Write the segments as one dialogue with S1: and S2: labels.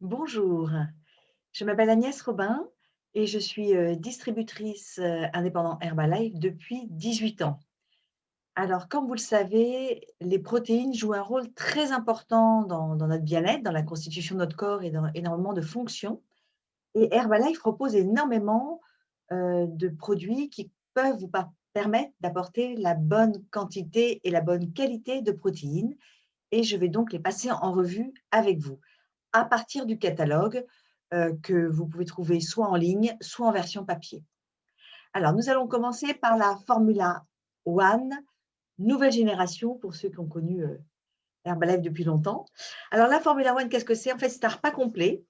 S1: Bonjour, je m'appelle Agnès Robin et je suis distributrice indépendante Herbalife depuis 18 ans. Alors, comme vous le savez, les protéines jouent un rôle très important dans notre bien-être, dans la constitution de notre corps et dans énormément de fonctions. Et Herbalife propose énormément de produits qui peuvent permettre d'apporter la bonne quantité et la bonne qualité de protéines. Et je vais donc les passer en revue avec vous à partir du catalogue, que vous pouvez trouver soit en ligne, soit en version papier. Alors, nous allons commencer par la Formula One, nouvelle génération pour ceux qui ont connu, Herbalife depuis longtemps. Alors la Formula One, qu'est-ce que c'est? En fait, c'est un repas complet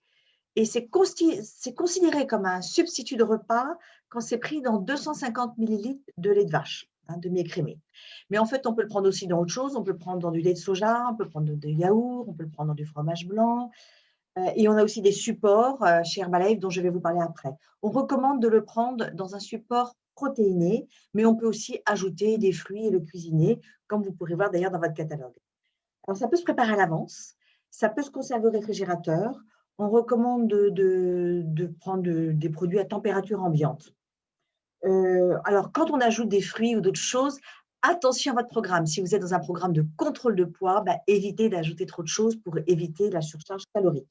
S1: et c'est considéré comme un substitut de repas quand c'est pris dans 250 millilitres de lait de vache, hein, demi-écrémé. Mais en fait, on peut le prendre aussi dans autre chose. On peut le prendre dans du lait de soja, on peut le prendre dans des yaourts, on peut le prendre dans du fromage blanc, et on a aussi des supports, chez Herbalife dont je vais vous parler après. On recommande de le prendre dans un support protéiné, mais on peut aussi ajouter des fruits et le cuisiner, comme vous pourrez voir d'ailleurs dans votre catalogue. Alors ça peut se préparer à l'avance, ça peut se conserver au réfrigérateur. On recommande de prendre des produits à température ambiante. Alors quand on ajoute des fruits ou d'autres choses, attention à votre programme. Si vous êtes dans un programme de contrôle de poids, évitez d'ajouter trop de choses pour éviter la surcharge calorique.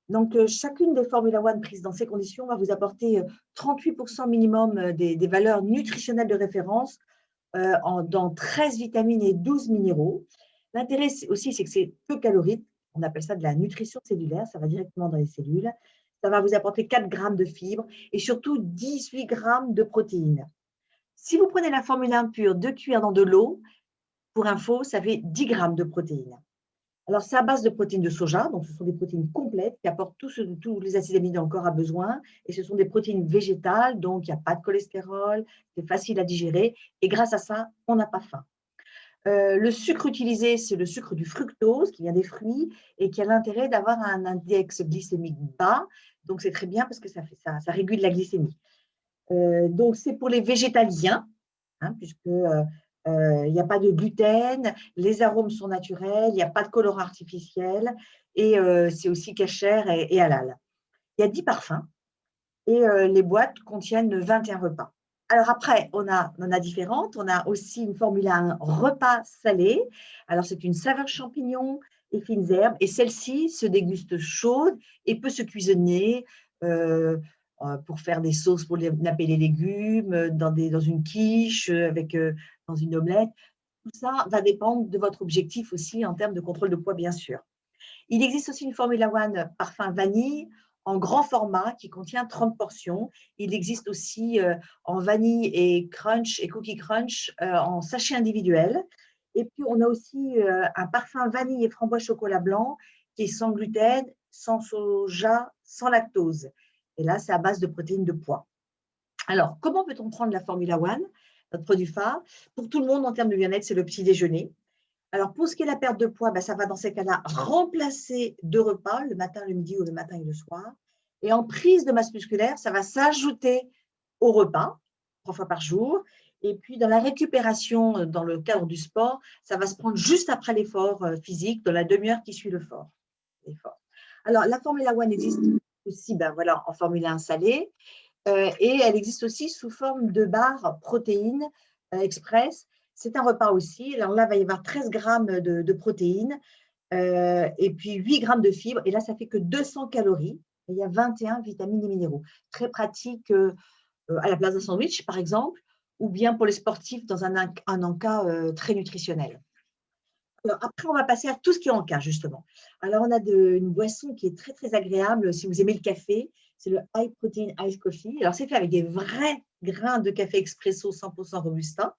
S1: Donc, chacune des Formula One prises dans ces conditions va vous apporter 38 minimum des valeurs nutritionnelles de référence dans 13 vitamines et 12 minéraux. L'intérêt aussi, c'est que c'est peu calorique. On appelle ça de la nutrition cellulaire. Ça va directement dans les cellules. Ça va vous apporter 4 grammes de fibres et surtout 18 grammes de protéines. Si vous prenez la Formule 1 pure, 2 cuillères dans de l'eau, pour info, ça fait 10 grammes de protéines. Alors, c'est à base de protéines de soja, donc ce sont des protéines complètes qui apportent tous les acides aminés dont le corps a besoin. Et ce sont des protéines végétales, donc il n'y a pas de cholestérol, c'est facile à digérer. Et grâce à ça, on n'a pas faim. Le sucre utilisé, c'est le sucre du fructose qui vient des fruits et qui a l'intérêt d'avoir un index glycémique bas. Donc, c'est très bien parce que ça régule la glycémie. Donc, c'est pour les végétaliens, hein, puisque il n'y a pas de gluten, les arômes sont naturels, il n'y a pas de colorant artificiel et c'est aussi cachère et halal. Il y a 10 parfums et les boîtes contiennent 21 repas. Alors après, on en a différentes. On a aussi une Formule 1 repas salé. Alors c'est une saveur champignon et fines herbes et celle-ci se déguste chaude et peut se cuisiner pour faire des sauces pour napper les légumes, dans une quiche, dans une omelette. Tout ça va dépendre de votre objectif aussi en termes de contrôle de poids, bien sûr. Il existe aussi une Formula One parfum vanille en grand format qui contient 30 portions. Il existe aussi en vanille et crunch et cookie crunch en sachet individuel. Et puis, on a aussi un parfum vanille et framboise chocolat blanc qui est sans gluten, sans soja, sans lactose. Et là, c'est à base de protéines de pois. Alors, comment peut-on prendre la Formula One, notre produit phare? Pour tout le monde, en termes de bien-être, c'est le petit déjeuner. Alors, pour ce qui est de la perte de poids, ça va dans ces cas-là remplacer 2 repas, le matin, le midi ou le matin et le soir. Et en prise de masse musculaire, ça va s'ajouter au repas, 3 fois par jour. Et puis, dans la récupération, dans le cadre du sport, ça va se prendre juste après l'effort physique, dans la demi-heure qui suit l'effort. Alors, la Formula One existe aussi voilà, en Formule 1 salée. Et elle existe aussi sous forme de barres protéines express. C'est un repas aussi. Alors là, il va y avoir 13 grammes de protéines et puis 8 grammes de fibres. Et là, ça fait que 200 calories. Et il y a 21 vitamines et minéraux. Très pratique à la place d'un sandwich, par exemple, ou bien pour les sportifs dans un encas très nutritionnel. Alors après, on va passer à tout ce qui est en cas, justement. Alors, on a une boisson qui est très, très agréable si vous aimez le café. C'est le High Protein Iced Coffee. Alors, c'est fait avec des vrais grains de café expresso 100% robusta.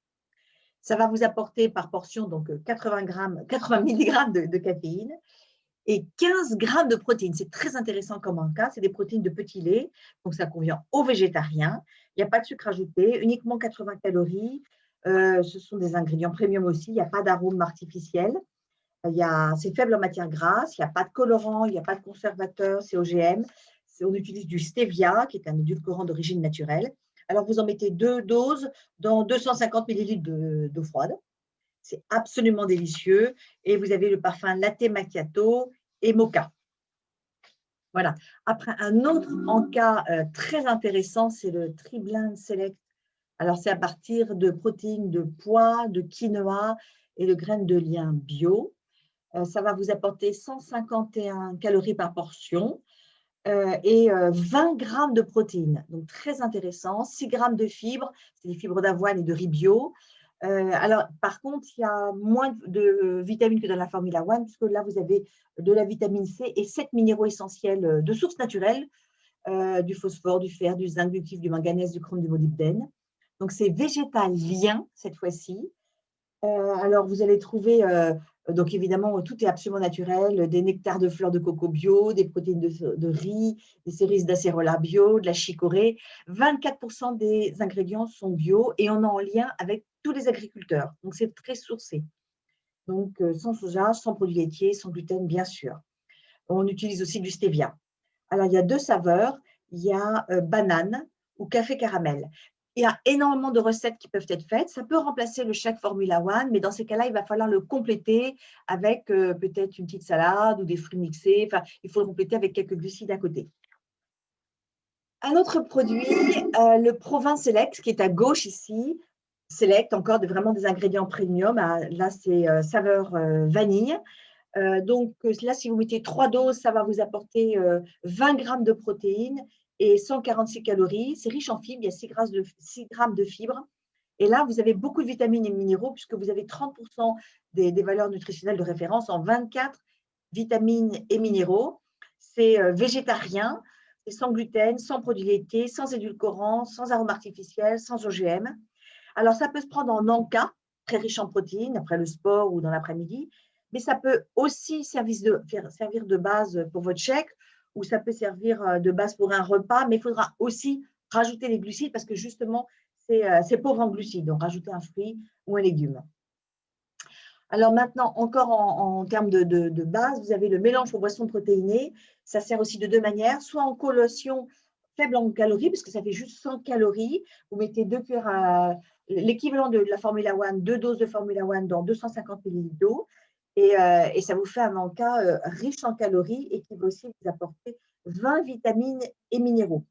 S1: Ça va vous apporter par portion donc 80 milligrammes de caféine et 15 grammes de protéines. C'est très intéressant comme en cas. C'est des protéines de petit lait, donc ça convient aux végétariens. Il n'y a pas de sucre ajouté, uniquement 80 calories. Ce sont des ingrédients premium aussi. Il n'y a pas d'arôme artificiel. C'est faible en matière grasse, il n'y a pas de colorant, il n'y a pas de conservateur, c'est OGM. On utilise du stevia, qui est un édulcorant d'origine naturelle. Alors, vous en mettez 2 doses dans 250 millilitres d'eau froide. C'est absolument délicieux. Et vous avez le parfum latte macchiato et mocha. Voilà. Après, un autre encas très intéressant, c'est le Triblind Select. Alors, c'est à partir de protéines de pois, de quinoa et de graines de lin bio. Ça va vous apporter 151 calories par portion et 20 grammes de protéines. Donc, très intéressant. 6 grammes de fibres, c'est des fibres d'avoine et de riz bio. Alors, par contre, il y a moins de vitamines que dans la Formula One, puisque là, vous avez de la vitamine C et 7 minéraux essentiels de sources naturelles, du phosphore, du fer, du zinc, du cuivre, du manganèse, du chrome, du molybdène. Donc, c'est végétalien cette fois-ci. Alors, vous allez trouver, donc évidemment, tout est absolument naturel, des nectars de fleurs de coco bio, des protéines de riz, des cerises d'acérola bio, de la chicorée. 24% des ingrédients sont bio et on est en lien avec tous les agriculteurs. Donc, c'est très sourcé. Donc, sans soja, sans produits laitiers, sans gluten, bien sûr. On utilise aussi du stevia. Alors, il y a 2 saveurs. Il y a banane ou café caramel. Il y a énormément de recettes qui peuvent être faites. Ça peut remplacer le shake Formula One, mais dans ces cas-là, il va falloir le compléter avec peut-être une petite salade ou des fruits mixés. Enfin, il faut le compléter avec quelques glucides à côté. Un autre produit, le Provins Select, qui est à gauche ici. Select, encore vraiment des ingrédients premium. Ah, là, c'est saveur vanille. Donc là, si vous mettez 3 doses, ça va vous apporter 20 grammes de protéines et 146 calories. C'est riche en fibres, il y a 6 grammes de fibres. Et là, vous avez beaucoup de vitamines et minéraux puisque vous avez 30% des valeurs nutritionnelles de référence en 24 vitamines et minéraux. C'est végétarien, c'est sans gluten, sans produits laitiers, sans édulcorants, sans arômes artificiels, sans OGM. Alors, ça peut se prendre en encas, très riche en protéines, après le sport ou dans l'après-midi, mais ça peut aussi servir de base pour votre shake ou ça peut servir de base pour un repas, mais il faudra aussi rajouter les glucides parce que justement, c'est pauvre en glucides, donc rajouter un fruit ou un légume. Alors maintenant, encore en termes de base, vous avez le mélange pour boissons protéinées. Ça sert aussi de 2 manières, soit en collation faible en calories, parce que ça fait juste 100 calories. Vous mettez 2 cuillères à l'équivalent de la Formula One, 2 doses de Formula One dans 250 millilitres d'eau. Et ça vous fait un encas riche en calories et qui va aussi vous apporter 20 vitamines et minéraux.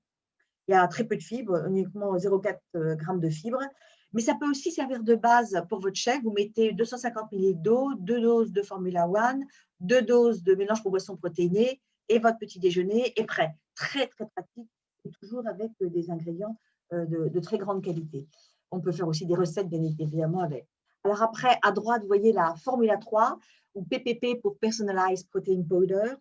S1: Il y a très peu de fibres, uniquement 0,4 grammes de fibres. Mais ça peut aussi servir de base pour votre shake. Vous mettez 250 millilitres d'eau, 2 doses de Formula One, 2 doses de mélange pour boissons protéinées et votre petit déjeuner est prêt. Très, très pratique et toujours avec des ingrédients de très grande qualité. On peut faire aussi des recettes, bien évidemment, avec. Alors après, à droite, vous voyez la Formula 3 ou PPP pour Personalized Protein Powder.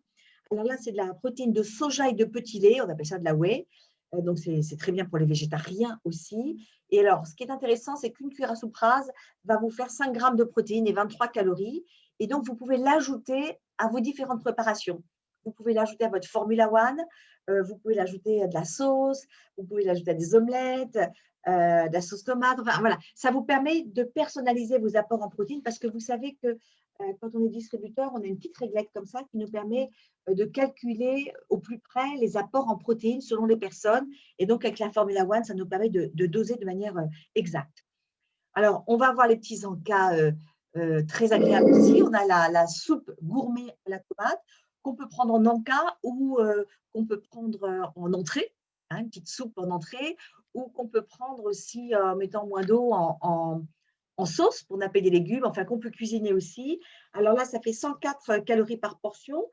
S1: Alors là, c'est de la protéine de soja et de petit lait. On appelle ça de la whey. Donc, c'est très bien pour les végétariens aussi. Et alors, ce qui est intéressant, c'est qu'une cuillère à soupe rase va vous faire 5 grammes de protéines et 23 calories. Et donc, vous pouvez l'ajouter à vos différentes préparations. Vous pouvez l'ajouter à votre Formula One, vous pouvez l'ajouter à de la sauce, vous pouvez l'ajouter à des omelettes, de la sauce tomate. Enfin, voilà, ça vous permet de personnaliser vos apports en protéines parce que vous savez que quand on est distributeur, on a une petite réglette comme ça qui nous permet de calculer au plus près les apports en protéines selon les personnes. Et donc, avec la Formula One, ça nous permet de doser de manière exacte. Alors, on va voir les petits encas très agréables aussi. On a la soupe gourmet à la tomate qu'on peut prendre en encas ou qu'on peut prendre en entrée, hein, une petite soupe en entrée, ou qu'on peut prendre aussi en mettant moins d'eau en sauce pour napper des légumes, enfin qu'on peut cuisiner aussi. Alors là, ça fait 104 calories par portion.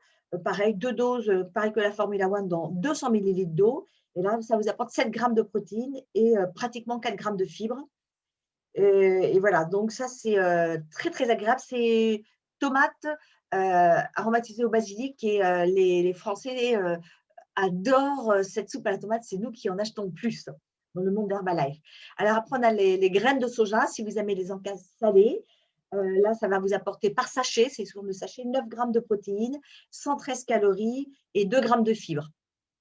S1: Pareil, 2 doses, pareil que la Formula One, dans 200 millilitres d'eau. Et là, ça vous apporte 7 grammes de protéines et pratiquement 4 grammes de fibres. Et voilà, donc ça, c'est très, très agréable. C'est tomate aromatisée au basilic et les Français adorent cette soupe à la tomate. C'est nous qui en achetons le plus dans le monde d'Herbalife. Alors après, on a les graines de soja. Si vous aimez les encas salés, là, ça va vous apporter par sachet, c'est sous forme de sachet, 9 grammes de protéines, 113 calories et 2 grammes de fibres.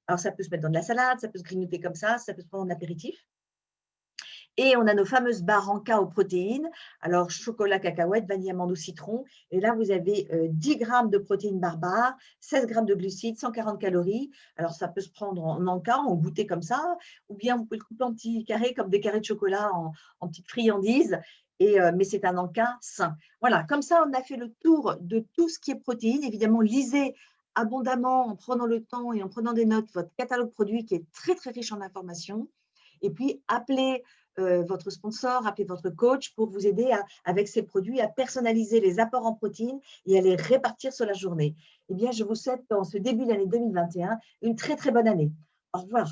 S1: Alors, ça peut se mettre dans de la salade, ça peut se grignoter comme ça peut se prendre en apéritif. Et on a nos fameuses barres Anka aux protéines. Alors, chocolat, cacahuète, vanille, amande ou citron. Et là, vous avez 10 grammes de protéines barbares, 16 grammes de glucides, 140 calories. Alors, ça peut se prendre en Anka, en goûter comme ça, ou bien vous pouvez le couper en petits carrés, comme des carrés de chocolat en petites friandises. Mais c'est un encas sain. Voilà, comme ça, on a fait le tour de tout ce qui est protéines. Évidemment, lisez abondamment en prenant le temps et en prenant des notes votre catalogue produit qui est très, très riche en informations. Et puis, appelez votre sponsor, appelez votre coach pour vous aider avec ces produits à personnaliser les apports en protéines et à les répartir sur la journée. Eh bien, je vous souhaite, en ce début d'année 2021, une très, très bonne année. Au revoir.